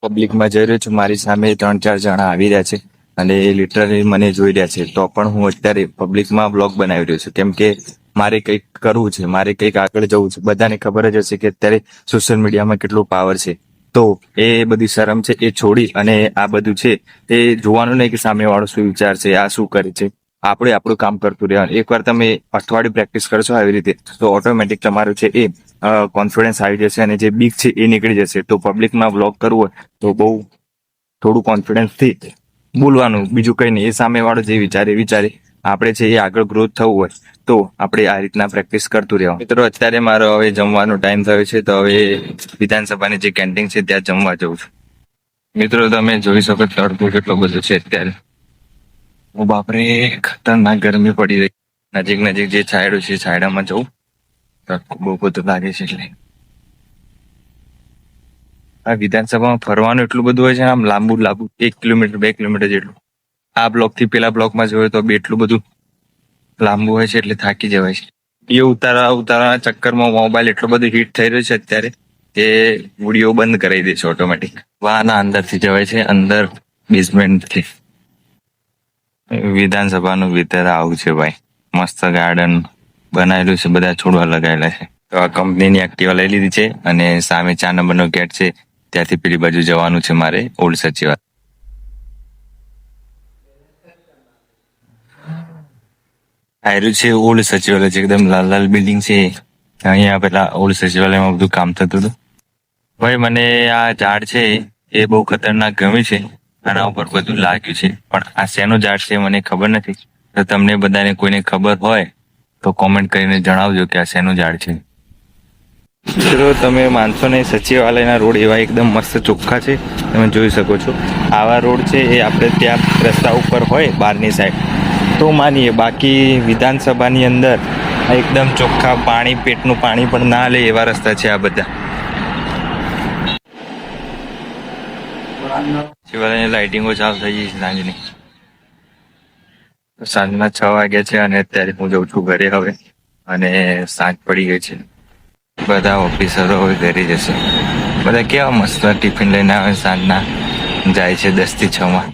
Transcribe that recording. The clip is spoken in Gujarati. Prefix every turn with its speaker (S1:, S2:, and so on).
S1: પબ્લિકમાં જઈ રહ્યો છું, મારી સામે 3-4 જણા આવી રહ્યા છે અને લિટરલી મને જોઈ રહ્યા છે, તો પણ હું અત્યારે પબ્લિકમાં બ્લોગ બનાવી રહ્યો છું, કેમ કે મારે કંઈક કરવું છે, મારે કંઈક આગળ જવું છે. બધાને ખબર જ હશે કે અત્યારે સોશિયલ મીડિયામાં કેટલું પાવર છે. તો એ બધી શરમ છે એ છોડી અને આ બધું છે એ જોવાનું નહીં કે સામેવાળો શું વિચાર છે, આ શું કરે છે. આપણે આપણું કામ કરતું રહેવાનું. એકવાર તમે અઠવાડિયું પ્રેક્ટિસ કરશો આવી રીતે, તો ઓટોમેટિક તમારું છે એ કોન્ફિડન્સ આવી જશે અને જે બીક છે એ નીકળી જશે. તો પબ્લિકમાં બ્લોગ કરવું હોય તો બહુ થોડું કોન્ફિડન્સથી બોલવાનું, બીજું કંઈ નહીં. એ સામેવાળો જે વિચારે આપણે છે એ આગળ ગ્રોથ થવું હોય તો આપણે આ રીતના પ્રેક્ટિસ કરતું રહેવાનું. મિત્રો, અત્યારે મારો હવે જમવાનો ટાઈમ થયો છે, તો હવે વિધાનસભાની જે કેન્ટીન છે ત્યાં જમવા જઉં છું. મિત્રો, તમે જોઈ શકો તડકો કેટલો બધો છે અત્યારે. ઓ બાપરે, ખતરનાક ગરમી પડી રહી. નજીક જે છાયડો છે છાયડામાં જવું, તડકો બહુ બધો લાગે છે. એટલે આ વિધાનસભામાં ફરવાનું એટલું બધું હોય છે, આમ લાંબુ 1 કિલોમીટર 2 કિલોમીટર જેટલું. આ બ્લોક થી પેલા બ્લોકમાં જોયું તો બી એટલું બધું લાંબુ હોય છે એટલે થાકી જવાય છે. એ ઉતારવાના ચક્કરમાં મોબાઈલ એટલો બધો હીટ થઈ રહ્યો છે અત્યારે કે વિડીયો બંધ કરાવી દે છે ઓટોમેટિક. વાહના અંદરથી જવાય છે, અંદર બેઝમેન્ટથી. વિધાનસભાનું ભીતર આવું છે ભાઈ, મસ્ત ગાર્ડન બનાવેલું છે, બધા છોડવા લગાવેલા છે. તો આ કંપનીની એક્ટિવા લઈ લીધી છે અને સામે 4 નંબરનો ગેટ છે, ત્યાંથી પેલી બાજુ જવાનું છે મારે, ઓલ્ડ સચિવાલય. આયરું છે ઓલ્ડ સચિવાલય છે, એકદમ લાલ બિલ્ડિંગ છે. અહીંયા પેલા ઓલ્ડ સચિવાલયમાં બધું કામ થતું હતું. ભાઈ, મને આ ઝાડ છે એ બહુ ખતરનાક ગમ્યું છે. આના ઉપર બધું લાગ્યું છે, પણ આ શેનું ઝાડ છે મને ખબર નથી. તો તમને બધાને કોઈને ખબર હોય તો કોમેન્ટ કરીને જણાવજો કે આ શેનું ઝાડ છે. મિત્રો, તમે માનશો નહીં, સચિવાલયના રોડ એવા એકદમ મસ્ત ચોખ્ખા છે, તમે જોઈ શકો છો. આવા રોડ છે એ આપણે ત્યાં રસ્તા ઉપર હોય બહારની સાઈડ તો માનીએ, બાકી વિધાનસભાની અંદર એકદમ ચોખ્ખા પાણી, પેટનું પાણી પણ ના લે એવા રસ્તા છે આ બધા. સચિવાલયની લાઇટિંગો ચાલુ થઈ ગઈ છે સાંજની. સાંજના 6 વાગ્યા છે અને અત્યારે હું જઉં છું ઘરે હવે, અને સાંજ પડી ગઈ છે. બધા ઓફિસરો હવે ઘરે જશે. બધા કેવા મસ્ત ટિફિન લઈને આવે, સાંજના જાય છે 10 થી 6 માં.